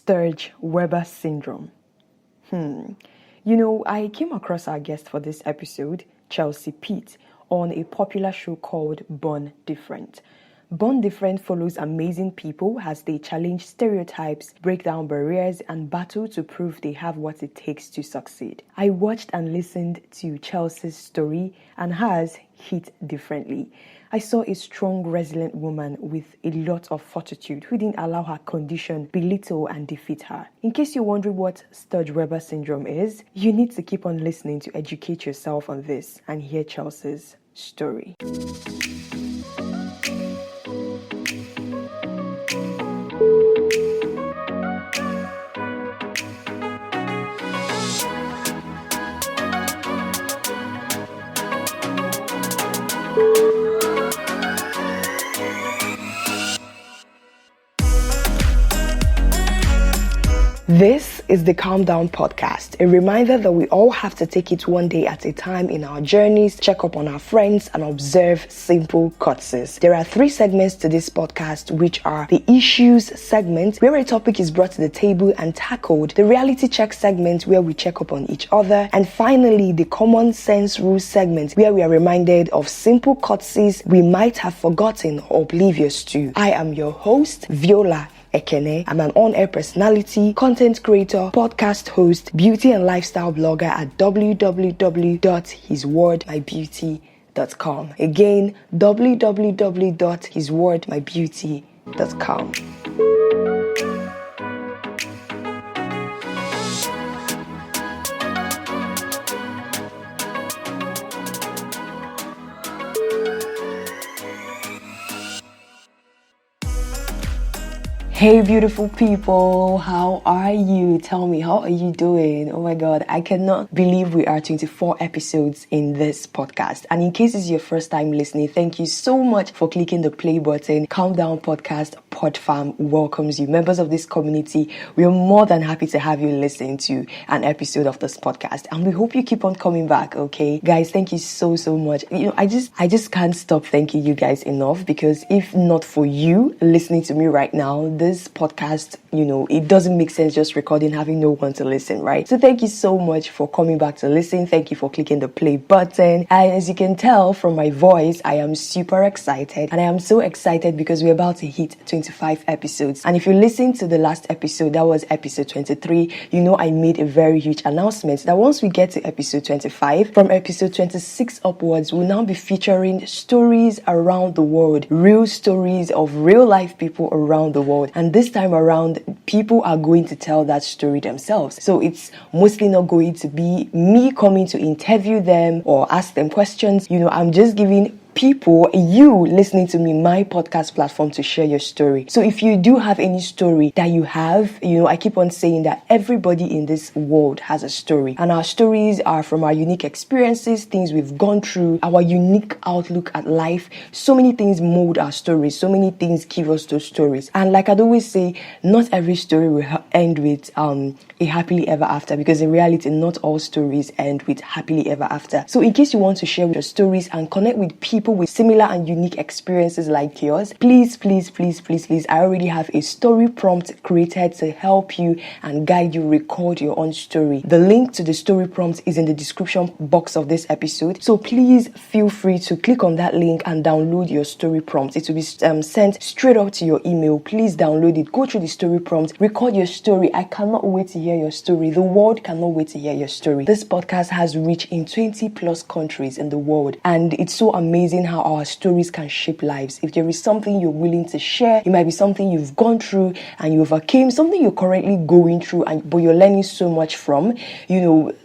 Sturge Weber syndrome. I came across our guest for this episode, Chelsey Peat, on a popular show called Born Different. Born Different follows amazing people as they challenge stereotypes, break down barriers, and battle to prove they have what it takes to succeed. I watched and listened to Chelsey's story and hers hit differently. I saw a strong, resilient woman with a lot of fortitude who didn't allow her condition belittle and defeat her. In case you're wondering what Sturge Weber syndrome is, you need to keep on listening to educate yourself on this and hear Chelsey's story. This is the Calm Down Podcast, a reminder that we all have to take it one day at a time in our journeys, check up on our friends, and observe simple courtesies. There are 3 segments to this podcast, which are the Issues segment, where a topic is brought to the table and tackled, the Reality Check segment, where we check up on each other, and finally, the Common Sense Rules segment, where we are reminded of simple courtesies we might have forgotten or oblivious to. I am your host, Violaekene. I'm an on-air personality, content creator, podcast host, beauty and lifestyle blogger at www.hiswordmybeauty.com. Again, www.hiswordmybeauty.com. Hey beautiful people, how are you? Tell me, how are you doing? Oh my god, I cannot believe we are 24 episodes in this podcast. And in case it's your first time listening, thank you so much for clicking the play button. Calm Down Podcast Podfam welcomes you. Members of this community, we are more than happy to have you listen to an episode of this podcast. And we hope you keep on coming back, okay? Guys, thank you so much. I just can't stop thanking you guys enough, because if not for you listening to me right now, this podcast, it doesn't make sense just recording, having no one to listen, right? So thank you so much for coming back to listen. Thank you for clicking the play button. And as you can tell from my voice, I am super excited. And I am so excited because we're about to hit 25 episodes. And if you listen to the last episode, that was episode 23, I made a very huge announcement that once we get to episode 25, from episode 26 upwards, we'll now be featuring stories around the world, real stories of real life people around the world. And this time around, people are going to tell that story themselves. So it's mostly not going to be me coming to interview them or ask them questions. I'm just giving people, you listening to me, my podcast platform to share your story. So if you do have any story that you have, I keep on saying that everybody in this world has a story, and our stories are from our unique experiences, things we've gone through, our unique outlook at life. So many things mold our stories, so many things give us those stories. And like I'd always say, not every story will end with a happily ever after, because in reality, not all stories end with happily ever after. So in case you want to share your stories and connect with people with similar and unique experiences like yours, please, I already have a story prompt created to help you and guide you record your own story. The link to the story prompt is in the description box of this episode, so please feel free to click on that link and download your story prompt. It will be sent straight up to your email. Please download it, go through the story prompt, record your story. I cannot wait to hear your story. The world cannot wait to hear your story. This podcast has reached in 20 plus countries in the world, and it's so amazing how our stories can shape lives. If there is something you're willing to share, it might be something you've gone through and you overcame, something you're currently going through, but you're learning so much from,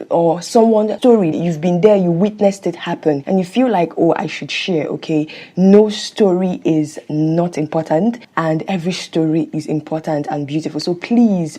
or someone's story, you've been there, you witnessed it happen, and you feel like, oh, I should share, okay? No story is not important, and every story is important and beautiful. So please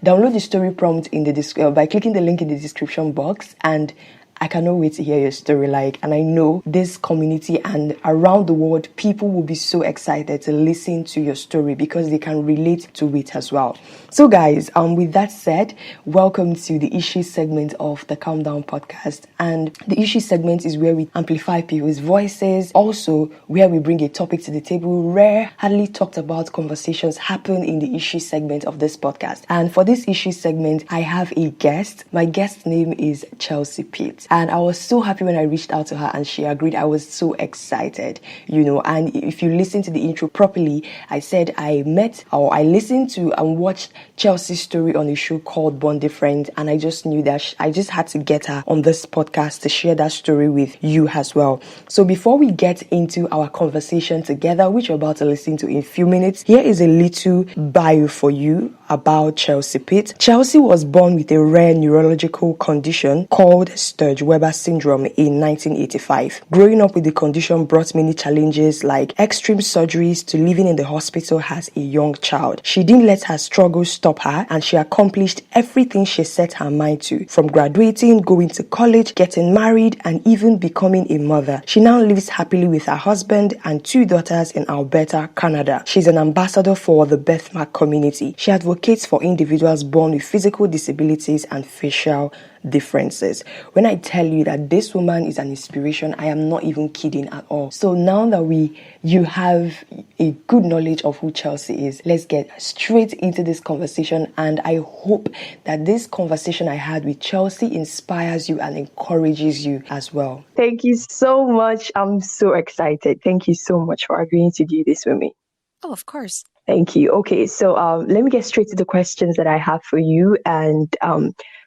download the story prompt in the by clicking the link in the description box and I cannot wait to hear your story. And I know this community and around the world, people will be so excited to listen to your story because they can relate to it as well. So guys, with that said, welcome to the issue segment of the Calm Down podcast. And the issue segment is where we amplify people's voices, also where we bring a topic to the table. Rare, hardly talked about conversations happen in the issue segment of this podcast. And for this issue segment, I have a guest. My guest's name is Chelsey Peat. And I was so happy when I reached out to her and she agreed. I was so excited, and if you listen to the intro properly, I said I listened to and watched Chelsey's story on a show called Born Different, and I just knew that I just had to get her on this podcast to share that story with you as well. So before we get into our conversation together, which you're about to listen to in a few minutes, here is a little bio for you about Chelsey Peat. Chelsey was born with a rare neurological condition called Sturge Weber syndrome in 1985. Growing up with the condition brought many challenges like extreme surgeries to living in the hospital as a young child. She didn't let her struggles stop her, and she accomplished everything she set her mind to, from graduating, going to college, getting married, and even becoming a mother. She now lives happily with her husband and 2 daughters in Alberta, Canada. She's an ambassador for the birthmark community. She advocates for individuals born with physical disabilities and facial differences. When I tell you that this woman is an inspiration, I am not even kidding at all. So now that you have a good knowledge of who Chelsey is, let's get straight into this conversation, and I hope that this conversation I had with Chelsey inspires you and encourages you as well. Thank you so much. I'm so excited. Thank you so much for agreeing to do this with me. Oh, of course. Thank you. Okay, so let me get straight to the questions that I have for you. And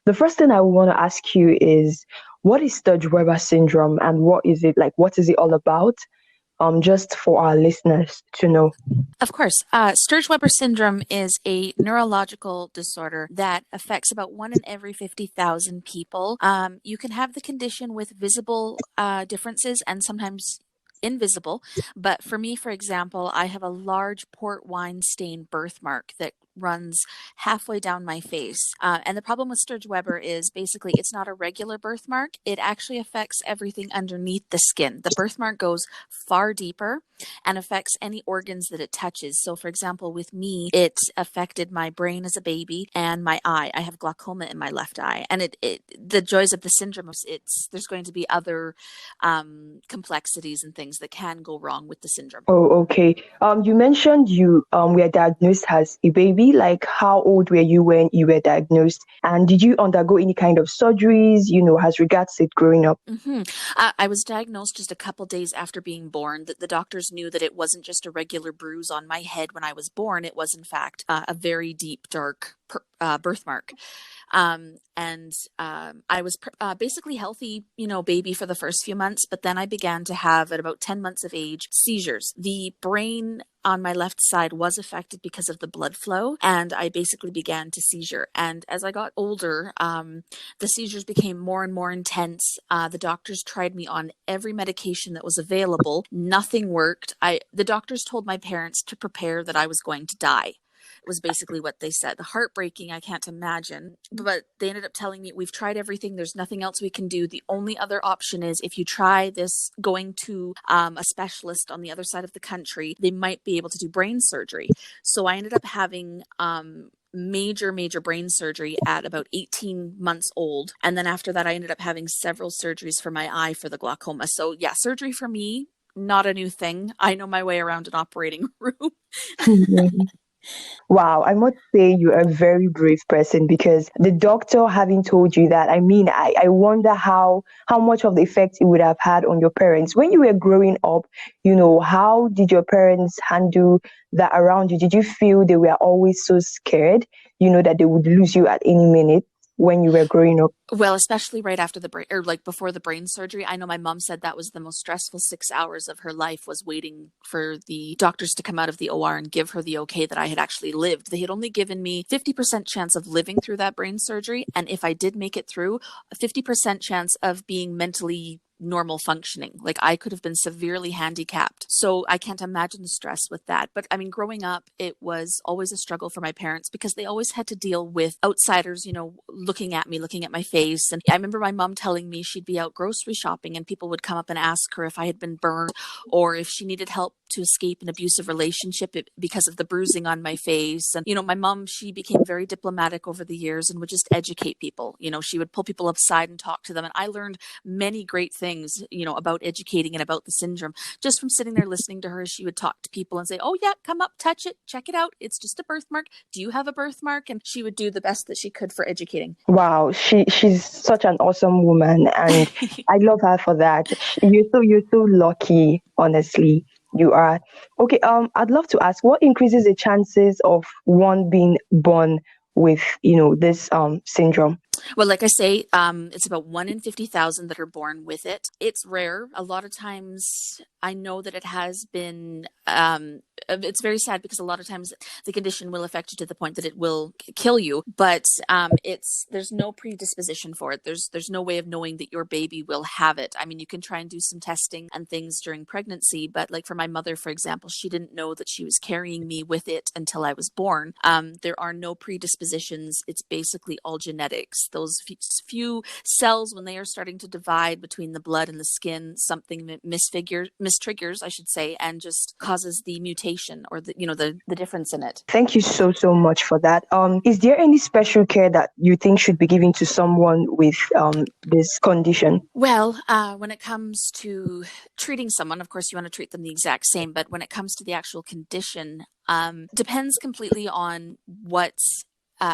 the first thing I want to ask you is, what is Sturge Weber syndrome and what is it like? What is it all about? Just for our listeners to know. Of course. Sturge Weber syndrome is a neurological disorder that affects about 1 in every 50,000 people. You can have the condition with visible differences and sometimes invisible. But for me, for example, I have a large port wine stained birthmark that runs halfway down my face. And the problem with Sturge Weber is basically it's not a regular birthmark. It actually affects everything underneath the skin. The birthmark goes far deeper and affects any organs that it touches. So for example, with me, it affected my brain as a baby and my eye. I have glaucoma in my left eye. And the joys of the syndrome, there's going to be other complexities and things that can go wrong with the syndrome. Oh, okay. You mentioned you were diagnosed as a baby. Like, how old were you when you were diagnosed? And did you undergo any kind of surgeries, as regards it growing up? Mm-hmm. I was diagnosed just a couple days after being born. The doctors knew that it wasn't just a regular bruise on my head when I was born. It was, in fact, a very deep, dark birthmark. And I was basically healthy, baby for the first few months, but then I began to have, at about 10 months of age, seizures. The brain on my left side was affected because of the blood flow, and I basically began to seizure. And as I got older, the seizures became more and more intense. The doctors tried me on every medication that was available. Nothing worked. The doctors told my parents to prepare that I was going to die. Was basically what they said. Heartbreaking, I can't imagine. But they ended up telling me, we've tried everything. There's nothing else we can do. The only other option is if you try this, going to a specialist on the other side of the country, they might be able to do brain surgery. So I ended up having major brain surgery at about 18 months old. And then after that, I ended up having several surgeries for my eye for the glaucoma. So yeah, surgery for me, not a new thing. I know my way around an operating room. Wow, I must say you are a very brave person, because the doctor having told you that, I wonder how much of the effect it would have had on your parents. When you were growing up, how did your parents handle that around you? Did you feel they were always so scared, that they would lose you at any minute when you were growing up? Well, especially right after the brain, or like before the brain surgery. I know my mom said that was the most stressful 6 hours of her life, was waiting for the doctors to come out of the OR and give her the okay that I had actually lived. They had only given me 50% chance of living through that brain surgery. And if I did make it through, a 50% chance of being mentally normal functioning. Like I could have been severely handicapped. So I can't imagine the stress with that. But I mean, growing up, it was always a struggle for my parents because they always had to deal with outsiders, looking at me, looking at my face. And I remember my mom telling me she'd be out grocery shopping and people would come up and ask her if I had been burned or if she needed help to escape an abusive relationship because of the bruising on my face. And, my mom, she became very diplomatic over the years and would just educate people. She would pull people aside and talk to them. And I learned many great things, about educating and about the syndrome just from sitting there listening to her as she would talk to people and say, oh yeah, come up, touch it, check it out. It's just a birthmark. Do you have a birthmark? And she would do the best that she could for educating. Wow, she's such an awesome woman, and I love her for that. You're so lucky, honestly. You are. Okay, I'd love to ask, what increases the chances of one being born with, this syndrome? Well, like I say, it's about 1 in 50,000 that are born with it. It's rare. A lot of times I know that it has been, it's very sad because a lot of times the condition will affect you to the point that it will kill you, but there's no predisposition for it. There's no way of knowing that your baby will have it. I mean, you can try and do some testing and things during pregnancy, but like for my mother, for example, she didn't know that she was carrying me with it until I was born. There are no predispositions. It's basically all genetics. Those few cells, when they are starting to divide between the blood and the skin, something mistriggers, I should say, and just causes the mutation or the difference in it. Thank you so much for that. Is there any special care that you think should be given to someone with this condition? Well, when it comes to treating someone, of course, you want to treat them the exact same. But when it comes to the actual condition, depends completely on what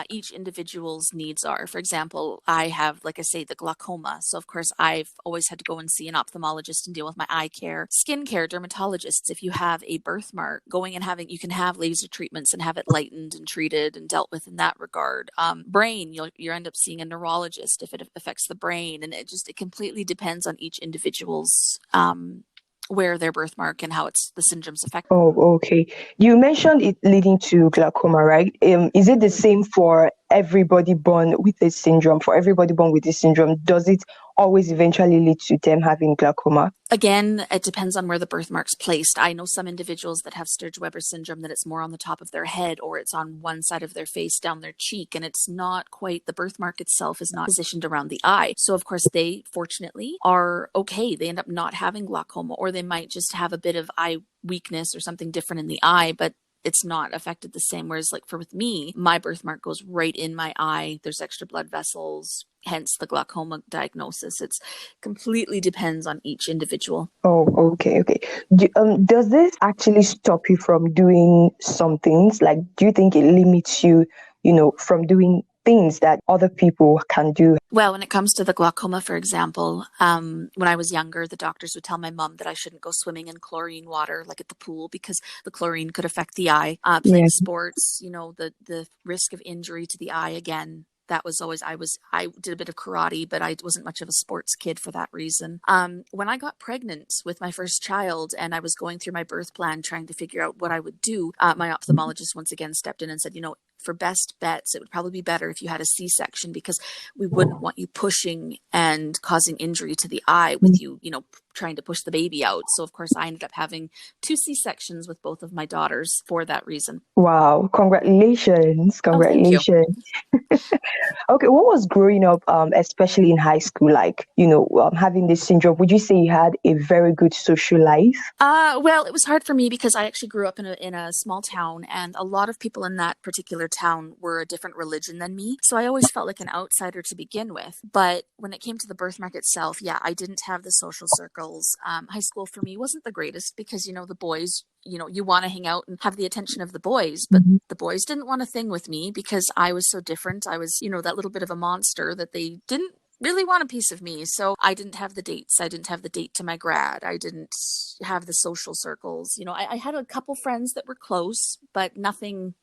each individual's needs are. For example, I have, like I say, the glaucoma. So of course, I've always had to go and see an ophthalmologist and deal with my eye care, skin care, dermatologists. If you have a birthmark, you can have laser treatments and have it lightened and treated and dealt with in that regard. Brain, you'll end up seeing a neurologist if it affects the brain. And it completely depends on each individual's where their birthmark and how the syndrome's affected. Oh, okay. You mentioned it leading to glaucoma, right? Is it the same for everybody born with this syndrome? For everybody born with this syndrome, does it always eventually lead to them having glaucoma? Again, it depends on where the birthmark's placed. I know some individuals that have Sturge Weber syndrome that it's more on the top of their head or it's on one side of their face down their cheek, and it's not quite, the birthmark itself is not positioned around the eye. So of course they fortunately are okay. They end up not having glaucoma, or they might just have a bit of eye weakness or something different in the eye, but it's not affected the same. Whereas with me, my birthmark goes right in my eye. There's extra blood vessels, hence the glaucoma diagnosis. It's completely depends on each individual. Oh, okay. Does this actually stop you from doing some things? Like, do you think it limits you, from doing things that other people can do? Well, when it comes to the glaucoma, for example, when I was younger, the doctors would tell my mom that I shouldn't go swimming in chlorine water, like at the pool, because the chlorine could affect the eye. Playing sports, the risk of injury to the eye, again, that was always, I did a bit of karate, but I wasn't much of a sports kid for that reason. When I got pregnant with my first child and I was going through my birth plan, trying to figure out what I would do, my ophthalmologist once again stepped in and said, for best bets, it would probably be better if you had a C-section, because we wouldn't want you pushing and causing injury to the eye with you, trying to push the baby out. So of course I ended up having 2 C-sections with both of my daughters for that reason. Wow. Congratulations. Oh, thank you. Okay. What was growing up, especially in high school, like, having this syndrome? Would you say you had a very good social life? Well, it was hard for me because I actually grew up in a small town, and a lot of people in that particular town were a different religion than me. So I always felt like an outsider to begin with. But when it came to the birthmark itself, yeah, I didn't have the social circles. High school for me wasn't the greatest because, the boys, you want to hang out and have the attention of the boys, but the boys didn't want a thing with me because I was so different. I was, that little bit of a monster that they didn't really want a piece of me. So I didn't have the dates. I didn't have the date to my grad. I didn't have the social circles. I had a couple friends that were close, but nothing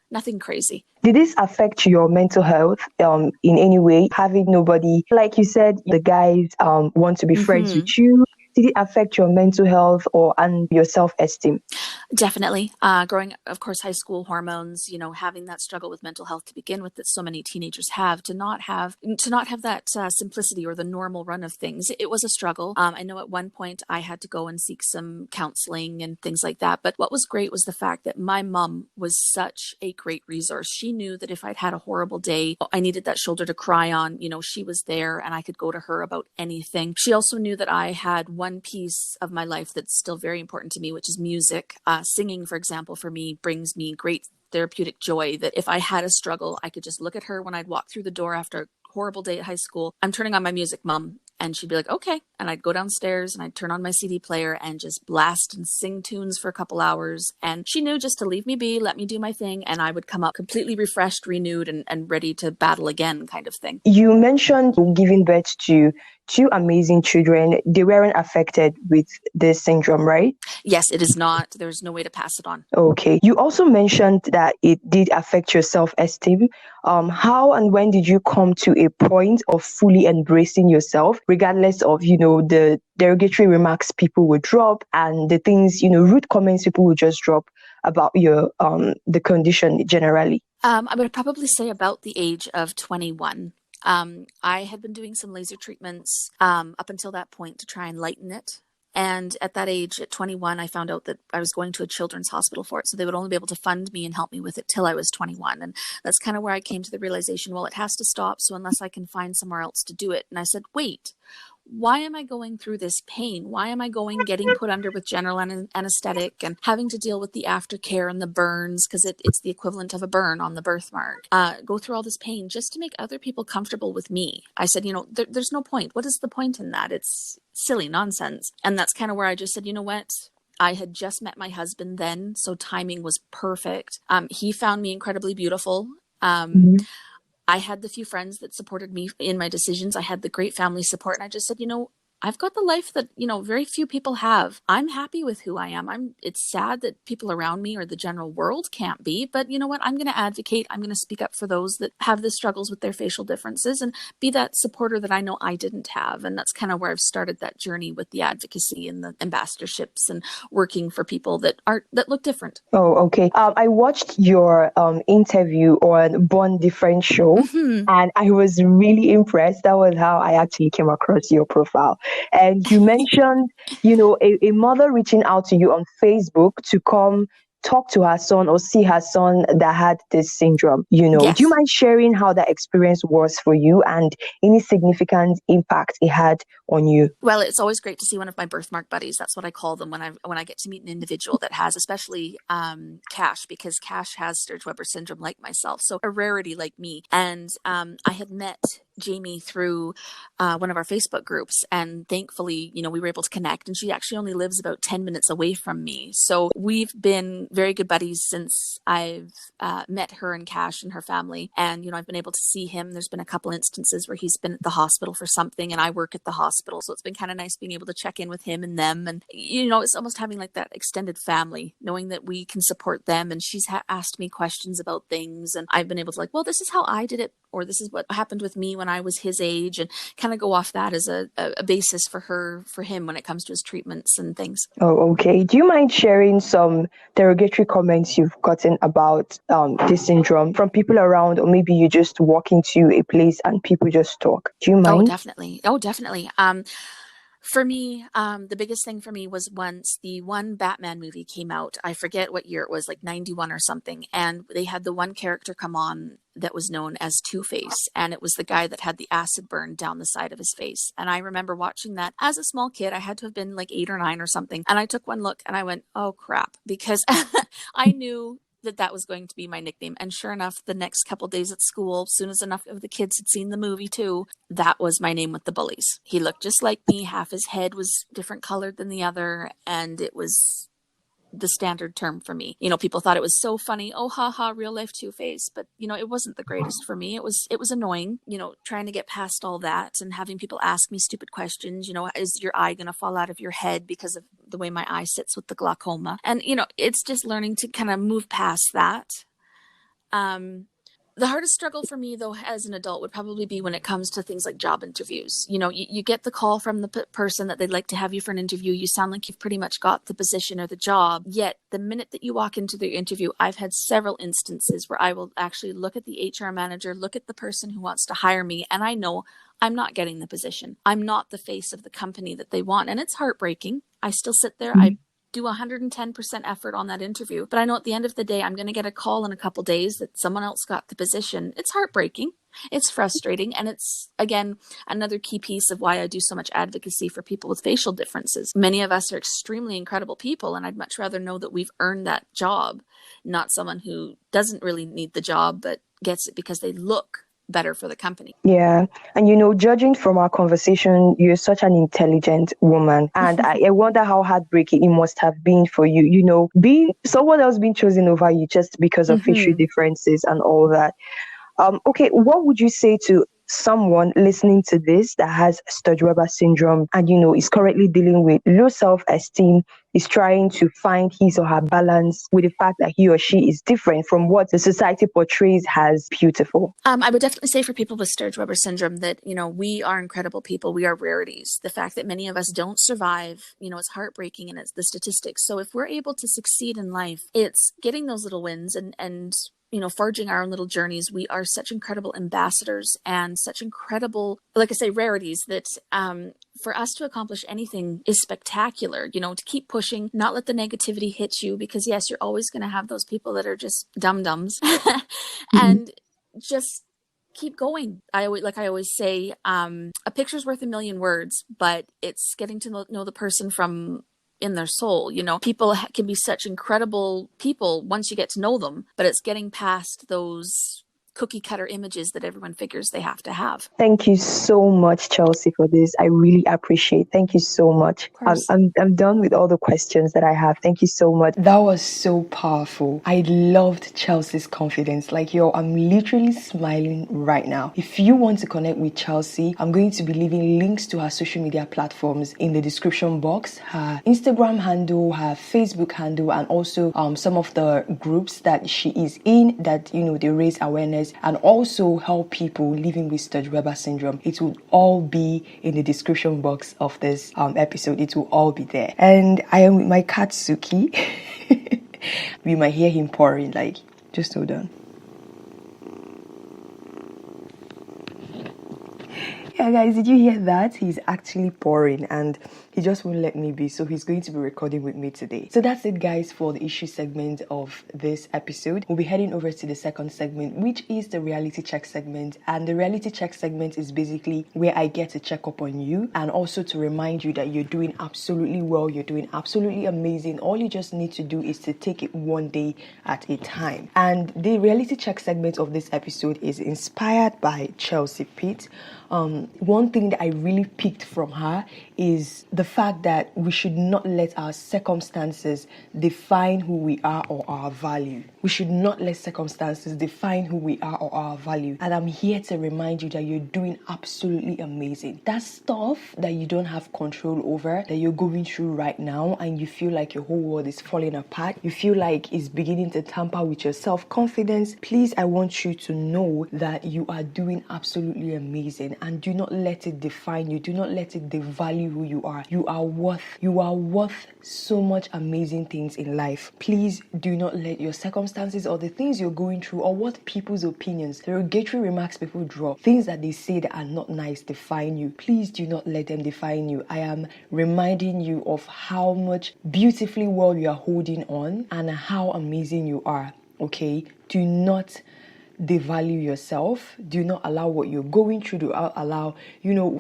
crazy. Did this affect your mental health in any way? Having nobody, like you said, the guys want to be friends with you. did it affect your mental health and your self-esteem? Definitely. Growing, of course, high school hormones, having that struggle with mental health to begin with that so many teenagers have, to not have that simplicity or the normal run of things. It was a struggle. I know at one point I had to go and seek some counseling and things like that. But what was great was the fact that my mom was such a great resource. She knew that if I'd had a horrible day, I needed that shoulder to cry on, she was there and I could go to her about anything. She also knew that I had one piece of my life that's still very important to me, which is music. Singing, for example, for me brings me great therapeutic joy, that if I had a struggle, I could just look at her when I'd walk through the door after a horrible day at high school. I'm turning on my music, Mom. And she'd be like, okay. And I'd go downstairs and I'd turn on my CD player and just blast and sing tunes for a couple hours. And she knew just to leave me be, let me do my thing. And I would come up completely refreshed, renewed, and ready to battle again, kind of thing. You mentioned giving birth to two amazing children. They weren't affected with this syndrome, right? Yes, it is not. There's no way to pass it on. Okay. You also mentioned that it did affect your self-esteem. How and when did you come to a point of fully embracing yourself, regardless of, the derogatory remarks people would drop and the things, rude comments people would just drop about your the condition generally? I would probably say about the age of 21. I had been doing some laser treatments up until that point to try and lighten it. And at that age, at 21, I found out that I was going to a children's hospital for it. So they would only be able to fund me and help me with it till I was 21. And that's kind of where I came to the realization, well, it has to stop. So unless I can find somewhere else to do it. And I said, wait, why am I going through this pain? Why am I getting put under with general anesthetic and having to deal with the aftercare and the burns, because it's the equivalent of a burn on the birthmark. Go through all this pain just to make other people comfortable with me. I said, there's no point. What is the point in that? It's silly nonsense. And that's kind of where I just said, you know what? I had just met my husband then, so timing was perfect. He found me incredibly beautiful. I had the few friends that supported me in my decisions. I had the great family support. And I just said, I've got the life that, very few people have. I'm happy with who I am. It's sad that people around me or the general world can't be, but you know what? I'm going to advocate. I'm going to speak up for those that have the struggles with their facial differences and be that supporter that I know I didn't have. And that's kind of where I've started that journey with the advocacy and the ambassadorships and working for people that look different. Oh, okay. I watched your interview on Born Different show, and I was really impressed. That was how I actually came across your profile. And you mentioned, a mother reaching out to you on Facebook to come talk to her son or see her son that had this syndrome. Yes. Do you mind sharing how that experience was for you and any significant impact it had on you? Well, it's always great to see one of my birthmark buddies. That's what I call them when I get to meet an individual that has, especially Cash, because Cash has Sturge Weber syndrome like myself, so a rarity like me. And I had met Jamie through one of our Facebook groups, and thankfully, we were able to connect. And she actually only lives about 10 minutes away from me, so we've been very good buddies since I've met her and Cash and her family. And I've been able to see him. There's been a couple instances where he's been at the hospital for something, and I work at the hospital, so it's been kind of nice being able to check in with him and them. And it's almost having like that extended family, knowing that we can support them. And she's asked me questions about things, and I've been able to well, this is how I did it, or this is what happened with me when I was his age, and kind of go off that as a basis for him when it comes to his treatments and things. Oh, okay. Do you mind sharing some derogatory comments you've gotten about this syndrome from people around, or maybe you just walk into a place and people just talk? Do you mind? Oh, definitely. For me, the biggest thing for me was once the one Batman movie came out. I forget what year it was, like 91 or something. And they had the one character come on that was known as Two-Face. And it was the guy that had the acid burn down the side of his face. And I remember watching that as a small kid. I had to have been like 8 or 9 or something. And I took one look and I went, oh crap, because I knew that was going to be my nickname. And sure enough, the next couple days at school, as soon as enough of the kids had seen the movie too, that was my name with the bullies. He looked just like me. Half his head was different colored than the other. And it was the standard term for me. People thought it was so funny. Oh, haha, real life Two-Face. But, it wasn't the greatest for me. It was annoying, trying to get past all that and having people ask me stupid questions. Is your eye going to fall out of your head because of the way my eye sits with the glaucoma? And, it's just learning to kind of move past that. The hardest struggle for me, though, as an adult would probably be when it comes to things like job interviews. You know, you get the call from the person that they'd like to have you for an interview. You sound like you've pretty much got the position or the job. Yet the minute that you walk into the interview, I've had several instances where I will actually look at the HR manager, look at the person who wants to hire me, and I know I'm not getting the position. I'm not the face of the company that they want. And it's heartbreaking. I still sit there. I do 110% effort on that interview. But I know at the end of the day, I'm going to get a call in a couple days that someone else got the position. It's heartbreaking. It's frustrating. And it's, again, another key piece of why I do so much advocacy for people with facial differences. Many of us are extremely incredible people, and I'd much rather know that we've earned that job, not someone who doesn't really need the job, but gets it because they look better for the company. Yeah. And judging from our conversation, you're such an intelligent woman. And I wonder how heartbreaking it must have been for you, being someone else being chosen over you just because of facial differences and all that. Okay, what would you say to someone listening to this that has Sturge Weber syndrome and, is currently dealing with low self-esteem, is trying to find his or her balance with the fact that he or she is different from what the society portrays as beautiful? I would definitely say for people with Sturge Weber syndrome that, we are incredible people. We are rarities. The fact that many of us don't survive, it's heartbreaking, and it's the statistics. So if we're able to succeed in life, it's getting those little wins and forging our own little journeys. We are such incredible ambassadors and such incredible, like I say, rarities that for us to accomplish anything is spectacular, to keep pushing, not let the negativity hit you, because yes, you're always going to have those people that are just dum-dums and just keep going. I always say, a picture's worth a million words, but it's getting to know the person from in their soul. People can be such incredible people once you get to know them, but it's getting past those cookie cutter images that everyone figures they have to have. Thank you so much, Chelsey, for this. I really appreciate it. Thank you so much. I'm done with all the questions that I have. Thank you so much. That was so powerful. I loved Chelsey's confidence. I'm literally smiling right now. If you want to connect with Chelsey, I'm going to be leaving links to her social media platforms in the description box. Her Instagram handle, her Facebook handle, and also some of the groups that she is in that, they raise awareness and also help people living with Sturge Weber syndrome. It will all be in the description box of this episode. It will all be there. And I am with my cat Suki. We might hear him purring, just hold on. Yeah, guys, did you hear that? He's actually purring and he just won't let me be, so he's going to be recording with me today. So that's it, guys, for the issue segment of this episode. We'll be heading over to the second segment, which is the reality check segment. And the reality check segment is basically where I get to check up on you and also to remind you that you're doing absolutely well, you're doing absolutely amazing. All you just need to do is to take it one day at a time. And the reality check segment of this episode is inspired by Chelsey Peat. One thing that I really picked from her is the fact that we should not let our circumstances define who we are or our value. We should not let circumstances define who we are or our value. And I'm here to remind you that you're doing absolutely amazing. That stuff that you don't have control over, that you're going through right now, and you feel like your whole world is falling apart, you feel like it's beginning to tamper with your self-confidence, please, I want you to know that you are doing absolutely amazing. And do not let it define you. Do not let it devalue who you are. You are worth so much amazing things in life. Please do not let your circumstances or the things you're going through or what people's opinions, derogatory remarks people draw, things that they say that are not nice define you. Please do not let them define you. I am reminding you of how much beautifully well you are holding on and how amazing you are. Okay? Do not devalue yourself. Do not allow what you're going through to allow,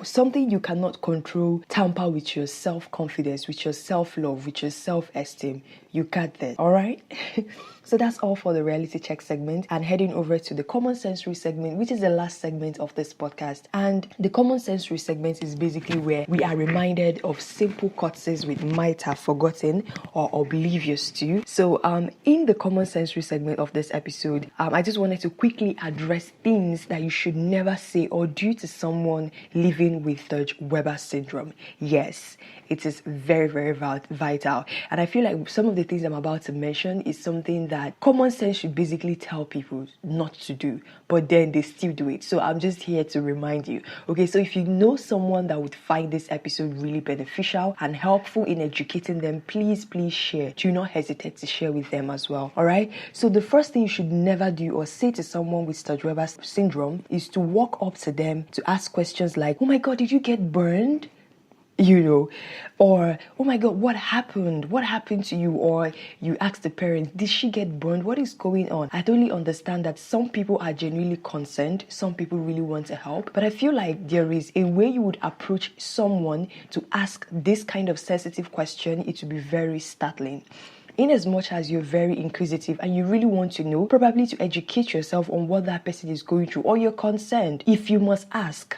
something you cannot control, tamper with your self-confidence, with your self-love, with your self-esteem. You got that, all right? So that's all for the reality check segment, and heading over to the common sensory segment, which is the last segment of this podcast. And the common sensory segment is basically where we are reminded of simple courtesies we might have forgotten or oblivious to. So in the common sensory segment of this episode, I just wanted to quickly address things that you should never say or do to someone living with Sturge Weber syndrome. Yes, it is very, very vital. And I feel like some of the the things I'm about to mention is something that common sense should basically tell people not to do, but then they still do it. So I'm just here to remind you. Okay, so if you know someone that would find this episode really beneficial and helpful in educating them, please share. Do not hesitate to share with them as well. All right, so the first thing you should never do or say to someone with Sturge Weber syndrome is to walk up to them to ask questions like, oh my god, did you get burned? Or oh my god, what happened to you? Or you ask the parents, did she get burned? What is going on? I totally understand that some people are genuinely concerned, some people really want to help, but I feel like there is a way you would approach someone to ask this kind of sensitive question. It would be very startling. In as much as you're very inquisitive and you really want to know, probably to educate yourself on what that person is going through, or you're concerned, if you must ask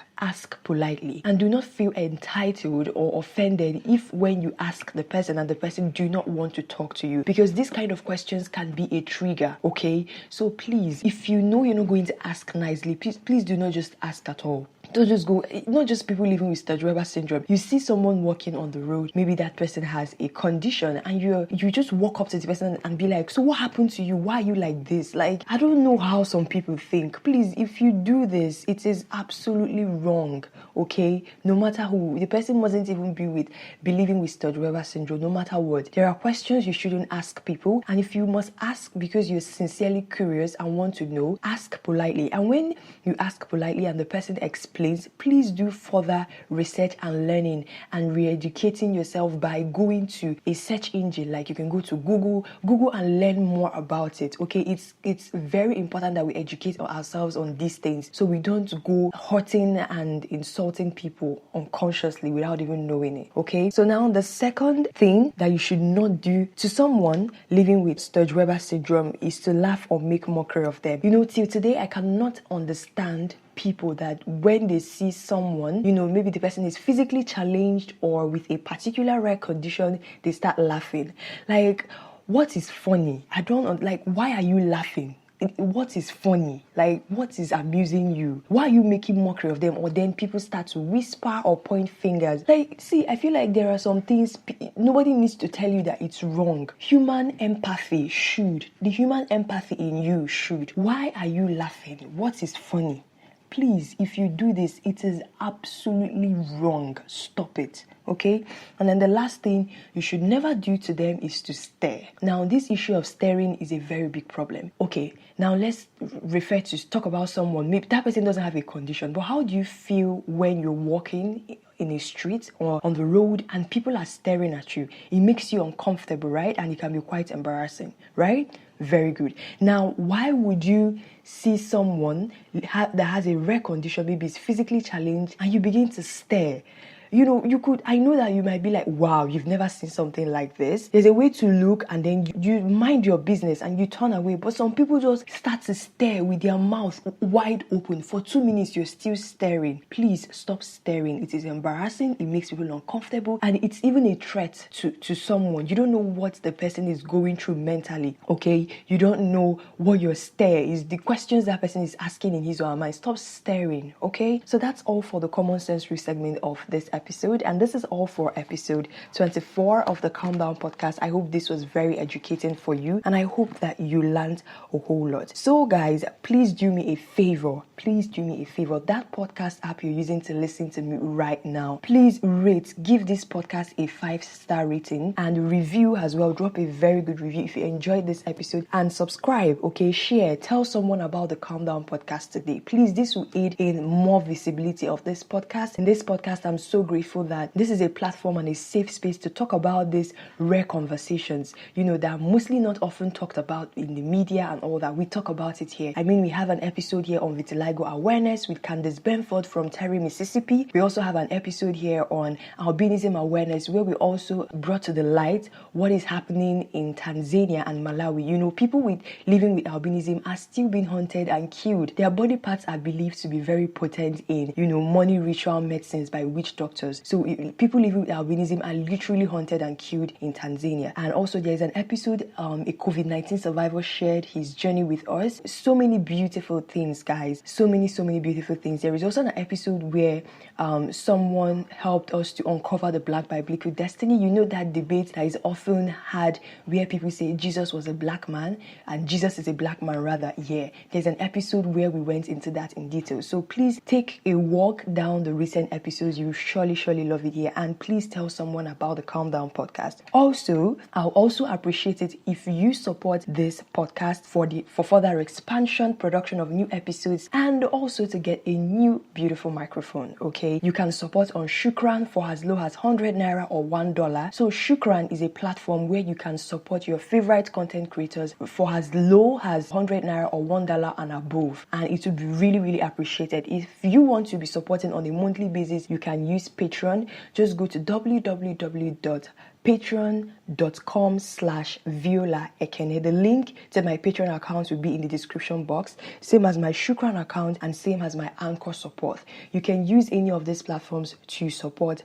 politely, and do not feel entitled or offended if when you ask the person and the person do not want to talk to you, because these kind of questions can be a trigger. Okay, so please, if you know you're not going to ask nicely, please do not just ask at all. Don't just go, not just people living with Sturge Weber syndrome. You see someone walking on the road, maybe that person has a condition, and you just walk up to the person and be like, so what happened to you? Why are you like this? Like, I don't know how some people think. Please, if you do this, it is absolutely wrong, okay? No matter who, the person mustn't even be living with Sturge Weber syndrome, no matter what. There are questions you shouldn't ask people, and if you must ask because you're sincerely curious and want to know, ask politely. And when you ask politely and the person explains, please do further research and learning and re-educating yourself by going to a search engine. Like, you can go to Google and learn more about it. Okay, it's very important that we educate ourselves on these things so we don't go hurting and insulting people unconsciously without even knowing it. Okay, so now the second thing that you should not do to someone living with Sturge Weber syndrome is to laugh or make mockery of them. Till today I cannot understand people that when they see someone, maybe the person is physically challenged or with a particular rare condition, they start laughing. Like, what is funny? I don't like, why are you laughing? What is funny? Like, what is amusing you? Why are you making mockery of them? Or then people start to whisper or point fingers. Like, see, I feel like there are some things nobody needs to tell you that it's wrong. The human empathy in you should. Why are you laughing? What is funny? Please, if you do this, it is absolutely wrong. Stop it. Okay? And then the last thing you should never do to them is to stare. Now, this issue of staring is a very big problem. Okay, now let's talk about someone. Maybe that person doesn't have a condition, but how do you feel when you're walking in a street or on the road and people are staring at you? It makes you uncomfortable, right? And it can be quite embarrassing, right? Very good. Now, why would you see someone that has a rare condition, maybe is physically challenged, and you begin to stare? I know that you might be like, wow, you've never seen something like this. There's a way to look and then you mind your business and you turn away. But some people just start to stare with their mouth wide open. For 2 minutes, you're still staring. Please stop staring. It is embarrassing. It makes people uncomfortable. And it's even a threat to someone. You don't know what the person is going through mentally, okay? You don't know what your stare is, the questions that person is asking in his or her mind. Stop staring, okay? So that's all for the common sense segment of this episode, and this is all for episode 24 of the Calm Down podcast. I hope this was very educating for you, and I hope that you learned a whole lot. So guys, please do me a favor. That podcast app you're using to listen to me right now, please give this podcast a 5-star rating and review as well. Drop a very good review if you enjoyed this episode, and subscribe. Okay, share, tell someone about the Calm Down podcast today. Please, this will aid in more visibility of this podcast. In this podcast, I'm so grateful that this is a platform and a safe space to talk about these rare conversations, that are mostly not often talked about in the media and all that. We talk about it here. I mean, we have an episode here on vitiligo awareness with Candace Benford from Terry, Mississippi. We also have an episode here on albinism awareness, where we also brought to the light what is happening in Tanzania and Malawi. People living with albinism are still being hunted and killed. Their body parts are believed to be very potent in, money ritual medicines by witch doctors predators. So people living with albinism are literally hunted and killed in Tanzania. And also there's an episode, a COVID-19 survivor shared his journey with us. So many beautiful things, guys. So many beautiful things. There is also an episode where someone helped us to uncover the Black Biblical destiny. You know that debate that is often had where people say Jesus was a black man and Jesus is a black man rather. Yeah, there's an episode where we went into that in detail. So please take a walk down the recent episodes. You surely love it here. And please tell someone about the Calm Down podcast. Also, I'll also appreciate it if you support this podcast for further expansion, production of new episodes, and also to get a new beautiful microphone. Okay, you can support on Shukran for as low as 100 naira or $1. So Shukran is a platform where you can support your favorite content creators for as low as 100 naira or $1 and above, and it would be really appreciated. If you want to be supporting on a monthly basis, you can use Patreon. Just go to www.patreon.com/violaekene. The link to my Patreon account will be in the description box, same as my Shukran account and same as my Anchor support. You can use any of these platforms to support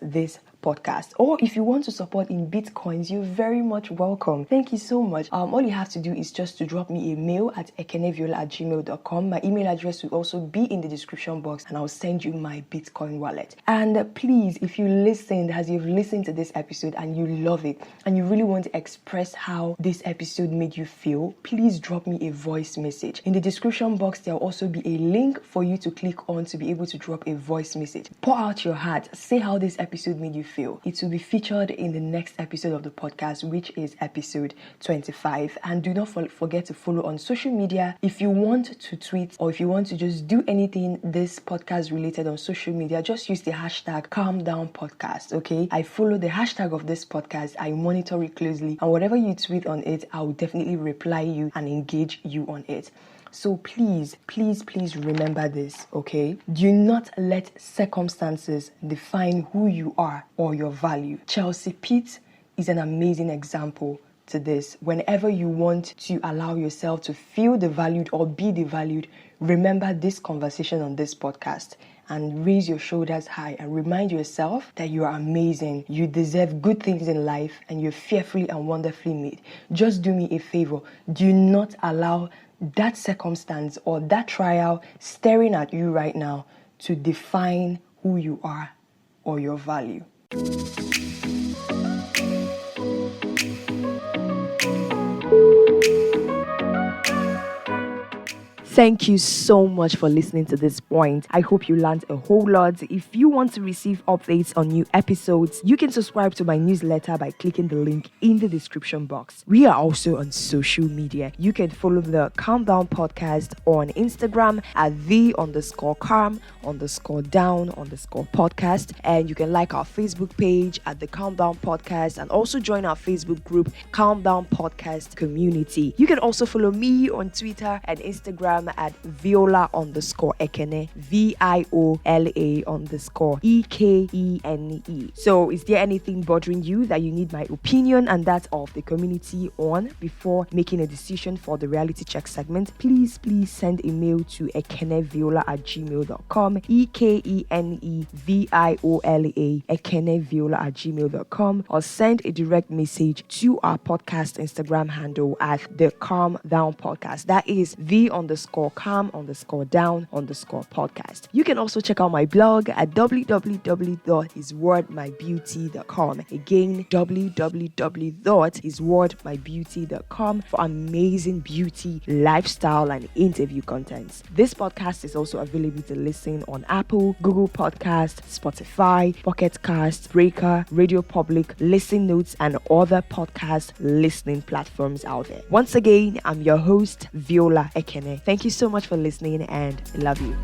this podcast. Or if you want to support in Bitcoins, you're very much welcome. Thank you so much. All you have to do is just to drop me a mail at ekeneviola@gmail.com. My email address will also be in the description box and I'll send you my Bitcoin wallet. And please, if you listened, as you've listened to this episode and you love it and you really want to express how this episode made you feel, please drop me a voice message. In the description box, there'll also be a link for you to click on to be able to drop a voice message. Pour out your heart. Say how this episode made you feel. It will be featured in the next episode of the podcast, which is episode 25. And do not forget to follow on social media. If you want to tweet or if you want to just do anything this podcast related on social media, just use the hashtag calmdownpodcast. Okay, I follow the hashtag of this podcast. I monitor it closely, and whatever you tweet on it, I will definitely reply you and engage you on it. So please remember this, okay? Do not let circumstances define who you are or your value. Chelsey Peat is an amazing example to this. Whenever you want to allow yourself to feel devalued or be devalued, remember this conversation on this podcast and raise your shoulders high and remind yourself that you are amazing. You deserve good things in life and you're fearfully and wonderfully made. Just do me a favor. Do not allow that circumstance or that trial staring at you right now to define who you are or your value. Thank you so much for listening to this point. I hope you learned a whole lot. If you want to receive updates on new episodes, you can subscribe to my newsletter by clicking the link in the description box. We are also on social media. You can follow the Calm Down Podcast on Instagram at the_calm_down_podcast. And you can like our Facebook page at the Calm Down Podcast and also join our Facebook group, Calm Down Podcast Community. You can also follow me on Twitter and Instagram at Viola_Ekene, VIOLA_EKENE. So is there anything bothering you that you need my opinion and that of the community on before making a decision for the reality check segment? Please send a mail to ekeneviola@gmail.com, EKENEVIOLA ekeneviola@gmail.com, or send a direct message to our podcast Instagram handle at the Calm Down Podcast. That is _calm_down_podcast. You can also check out my blog at www.hiswordmybeauty.com. Again, www.hiswordmybeauty.com for amazing beauty, lifestyle, and interview contents. This podcast is also available to listen on Apple, Google Podcasts, Spotify, Pocket Cast, Breaker, Radio Public, Listen Notes, and other podcast listening platforms out there. Once again, I'm your host, Viola Ekene. Thank you so much for listening and I love you.